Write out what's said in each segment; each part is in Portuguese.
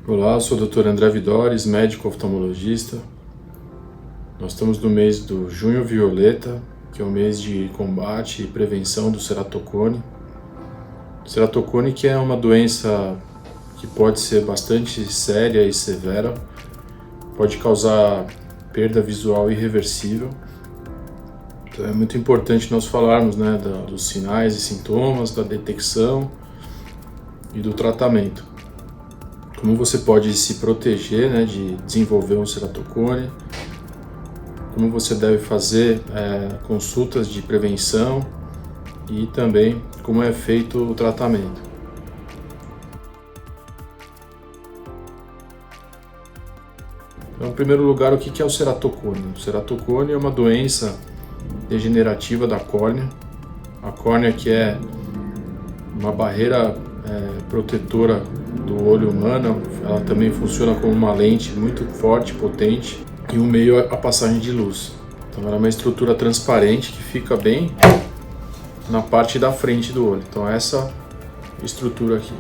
Olá, eu sou o Dr. André Vidores, médico oftalmologista. Nós estamos no mês do Junho Violeta, que é o mês de combate e prevenção do ceratocone. Ceratocone que é uma doença que pode ser bastante séria e severa, pode causar perda visual irreversível. Então é muito importante nós falarmos, dos sinais e sintomas, da detecção e do tratamento. Como você pode se proteger, de desenvolver um ceratocone, como você deve fazer consultas de prevenção e também como é feito o tratamento. Então, em primeiro lugar, o que é o ceratocone? O ceratocone é uma doença degenerativa da córnea. A córnea que é uma barreira protetora do olho humano, ela também funciona como uma lente muito forte, potente, e o meio é a passagem de luz. Então ela é uma estrutura transparente que fica bem na parte da frente do olho. Então essa estrutura aqui.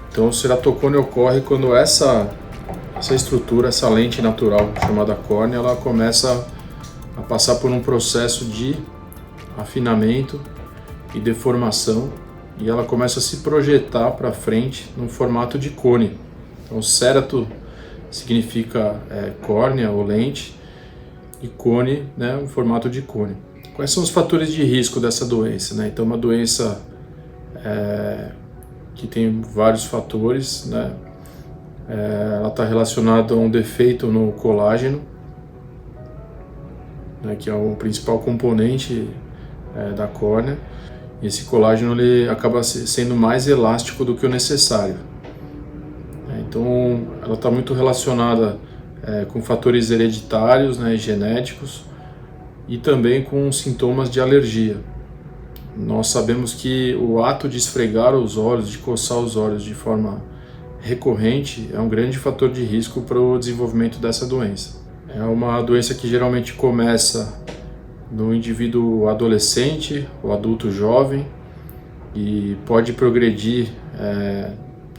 Então o ceratocone ocorre quando essa estrutura, essa lente natural chamada córnea, ela começa a passar por um processo de afinamento e deformação, e ela começa a se projetar para frente num formato de cone. Então cerato significa córnea ou lente, e cone, um formato de cone. Quais são os fatores de risco dessa doença? Então uma doença que tem vários fatores, ela está relacionada a um defeito no colágeno, que é o principal componente da córnea. E esse colágeno ele acaba sendo mais elástico do que o necessário. Então ela está muito relacionada com fatores hereditários, e genéticos, e também com sintomas de alergia. Nós sabemos que o ato de esfregar os olhos, de coçar os olhos de forma recorrente, é um grande fator de risco para o desenvolvimento dessa doença. É uma doença que geralmente começa no indivíduo adolescente ou adulto jovem e pode progredir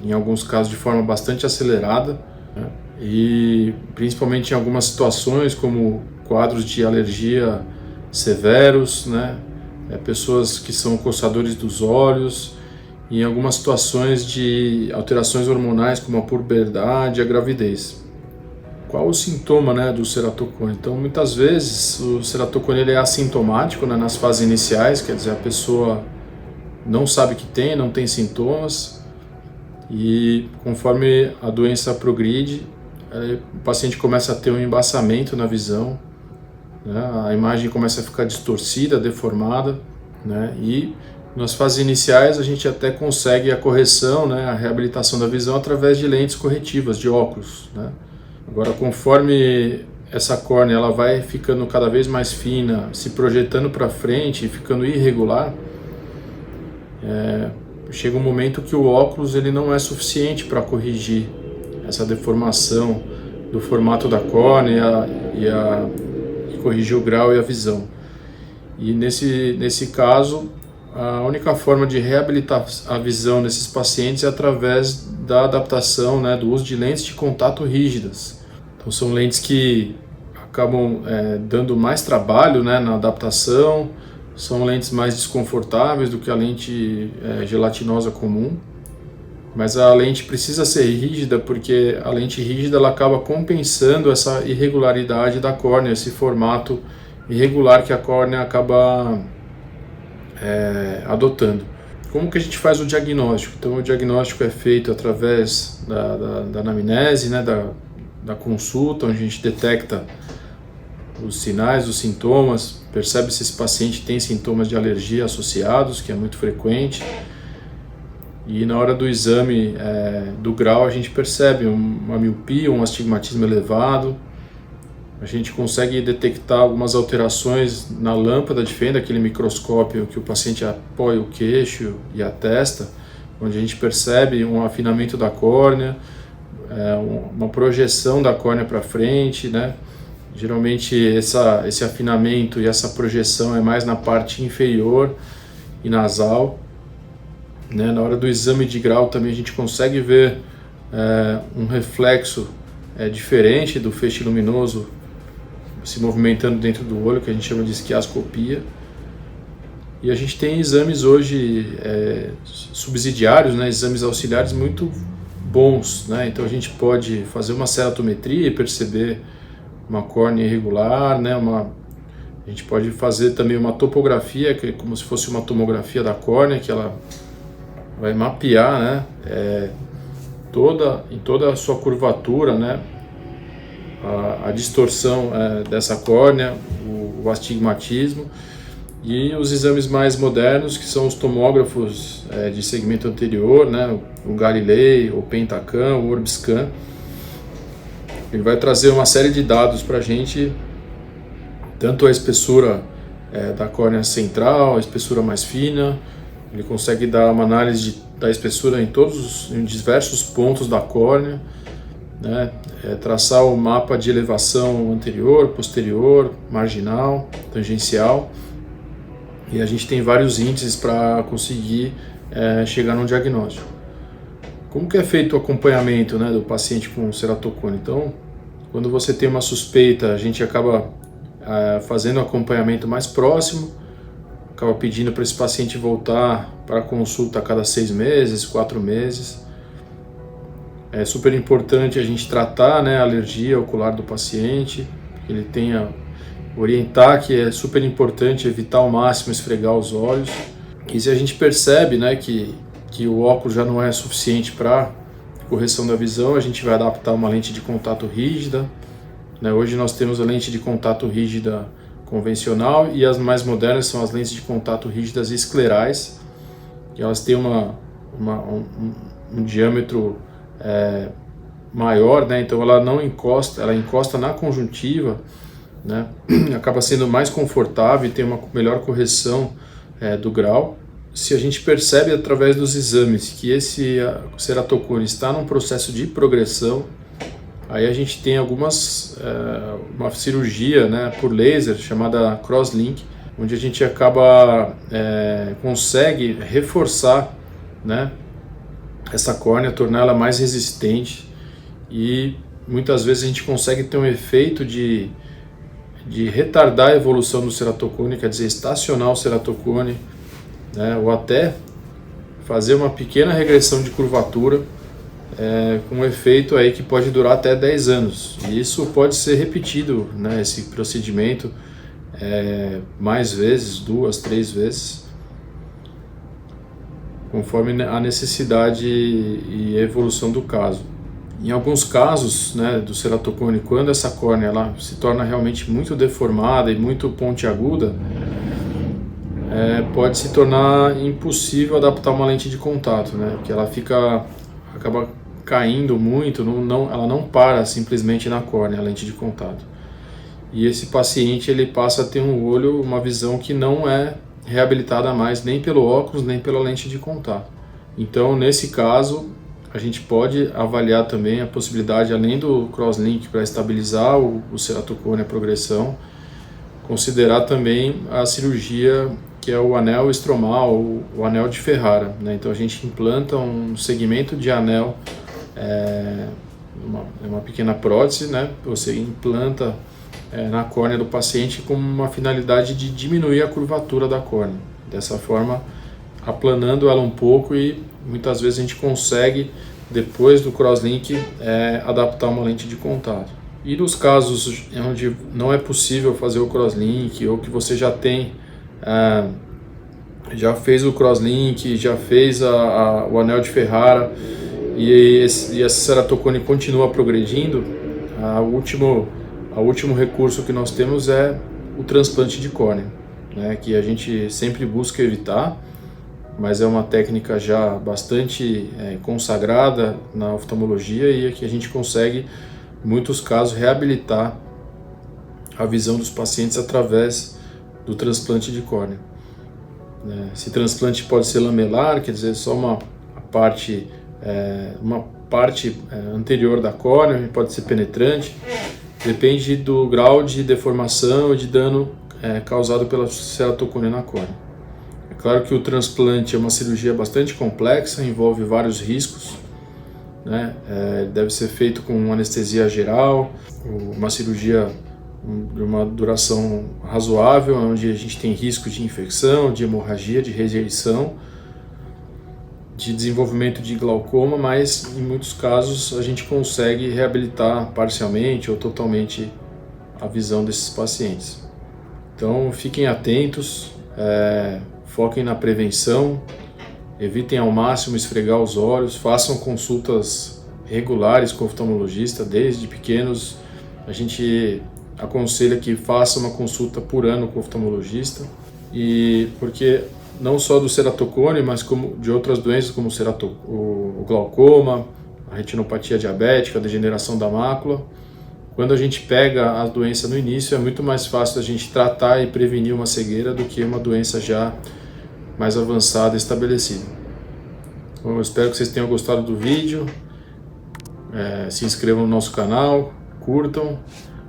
em alguns casos de forma bastante acelerada, e principalmente em algumas situações como quadros de alergia severos, pessoas que são coçadores dos olhos, e em algumas situações de alterações hormonais como a puberdade e a gravidez. Qual o sintoma do ceratocone? Então, muitas vezes o ceratocone ele é assintomático nas fases iniciais, quer dizer, a pessoa não sabe que tem, não tem sintomas, e conforme a doença progride, o paciente começa a ter um embaçamento na visão, a imagem começa a ficar distorcida, deformada, e nas fases iniciais a gente até consegue a correção, a reabilitação da visão através de lentes corretivas, de óculos. Agora, conforme essa córnea ela vai ficando cada vez mais fina, se projetando para frente e ficando irregular, chega um momento que o óculos ele não é suficiente para corrigir essa deformação do formato da córnea e corrigir o grau e a visão. E nesse caso, a única forma de reabilitar a visão nesses pacientes é através da adaptação, do uso de lentes de contato rígidas. Então são lentes que acabam dando mais trabalho na adaptação, são lentes mais desconfortáveis do que a lente gelatinosa comum, mas a lente precisa ser rígida porque a lente rígida ela acaba compensando essa irregularidade da córnea, esse formato irregular que a córnea acaba adotando. Como que a gente faz o diagnóstico? Então o diagnóstico é feito através da anamnese, da consulta, onde a gente detecta os sinais, os sintomas, percebe se esse paciente tem sintomas de alergia associados, que é muito frequente, e na hora do exame do grau a gente percebe uma miopia, um astigmatismo elevado. A gente consegue detectar algumas alterações na lâmpada de fenda, aquele microscópio que o paciente apoia o queixo e a testa, onde a gente percebe um afinamento da córnea, uma projeção da córnea para frente, Geralmente esse afinamento e essa projeção é mais na parte inferior e nasal. Na hora do exame de grau também a gente consegue ver um reflexo diferente do feixe luminoso se movimentando dentro do olho, que a gente chama de esquiascopia. E a gente tem exames hoje subsidiários, né, exames auxiliares muito bons, né? Então a gente pode fazer uma ceratometria e perceber uma córnea irregular, né? A gente pode fazer também uma topografia, que é como se fosse uma tomografia da córnea, que ela vai mapear, né, em toda a sua curvatura, né, a distorção dessa córnea, o astigmatismo. E os exames mais modernos, que são os tomógrafos de segmento anterior, né, o Galilei, o Pentacam, o Orbiscan. Ele vai trazer uma série de dados para a gente, tanto a espessura da córnea central, a espessura mais fina. Ele consegue dar uma análise da espessura em diversos pontos da córnea, né, traçar o mapa de elevação anterior, posterior, marginal, tangencial. E a gente tem vários índices para conseguir chegar num diagnóstico. Como que é feito o acompanhamento, né, do paciente com ceratocone? Então, quando você tem uma suspeita, a gente acaba fazendo um acompanhamento mais próximo, acaba pedindo para esse paciente voltar para a consulta a cada 6 meses, 4 meses. É super importante a gente tratar, né, a alergia ocular do paciente, que ele tenha, orientar que é super importante evitar ao máximo esfregar os olhos. E se a gente percebe, né, que o óculos já não é suficiente para correção da visão, a gente vai adaptar uma lente de contato rígida, né? Hoje nós temos a lente de contato rígida convencional e as mais modernas são as lentes de contato rígidas esclerais, que elas têm um diâmetro maior, né? Então ela não encosta, ela encosta na conjuntiva, né? Acaba sendo mais confortável e tem uma melhor correção do grau. Se a gente percebe através dos exames que esse ceratocone está num processo de progressão, aí a gente tem uma cirurgia, né, por laser chamada crosslink, onde a gente consegue reforçar, né, essa córnea, torná-la mais resistente, e muitas vezes a gente consegue ter um efeito de retardar a evolução do ceratocone, quer dizer, estacionar o ceratocone, né, ou até fazer uma pequena regressão de curvatura, com um efeito aí que pode durar até 10 anos. E isso pode ser repetido, né, esse procedimento, mais vezes, 2, 3 vezes, conforme a necessidade e a evolução do caso. Em alguns casos, né, do ceratocone, quando essa córnea ela se torna realmente muito deformada e muito pontiaguda, pode se tornar impossível adaptar uma lente de contato, né, porque ela acaba caindo muito, ela não para simplesmente na córnea, a lente de contato. E esse paciente ele passa a ter uma visão que não é reabilitada mais nem pelo óculos, nem pela lente de contato. Então, nesse caso, a gente pode avaliar também a possibilidade, além do crosslink para estabilizar o ceratocone, a progressão, considerar também a cirurgia que é o anel estromal, o anel de Ferrara, né? Então a gente implanta um segmento de anel, uma pequena prótese, né? Você implanta na córnea do paciente com uma finalidade de diminuir a curvatura da córnea. Dessa forma, aplanando ela um pouco, e muitas vezes a gente consegue, depois do crosslink, adaptar uma lente de contato. E nos casos onde não é possível fazer o crosslink, ou que você já fez o crosslink, já fez o anel de Ferrara, e esse ceratocone continua progredindo, o último recurso que nós temos é o transplante de córnea, né, que a gente sempre busca evitar, mas é uma técnica já bastante consagrada na oftalmologia, e que a gente consegue, em muitos casos, reabilitar a visão dos pacientes através do transplante de córnea. Esse transplante pode ser lamelar, quer dizer, só uma parte anterior da córnea, pode ser penetrante, depende do grau de deformação e de dano causado pela ceratocone na córnea. É claro que o transplante é uma cirurgia bastante complexa, envolve vários riscos, né? Deve ser feito com anestesia geral, uma cirurgia de uma duração razoável, onde a gente tem risco de infecção, de hemorragia, de rejeição, de desenvolvimento de glaucoma, mas em muitos casos a gente consegue reabilitar parcialmente ou totalmente a visão desses pacientes. Então fiquem atentos, foquem na prevenção, evitem ao máximo esfregar os olhos, façam consultas regulares com o oftalmologista, desde pequenos. A gente aconselha que faça uma consulta por ano com o oftalmologista, e porque não só do ceratocone, mas como de outras doenças como o glaucoma, a retinopatia diabética, a degeneração da mácula. Quando a gente pega a doença no início, é muito mais fácil a gente tratar e prevenir uma cegueira do que uma doença já mais avançada e estabelecida. Então, eu espero que vocês tenham gostado do vídeo. Se inscrevam no nosso canal, curtam,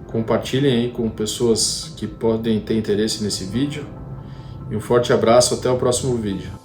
compartilhem aí com pessoas que podem ter interesse nesse vídeo. E um forte abraço, até o próximo vídeo.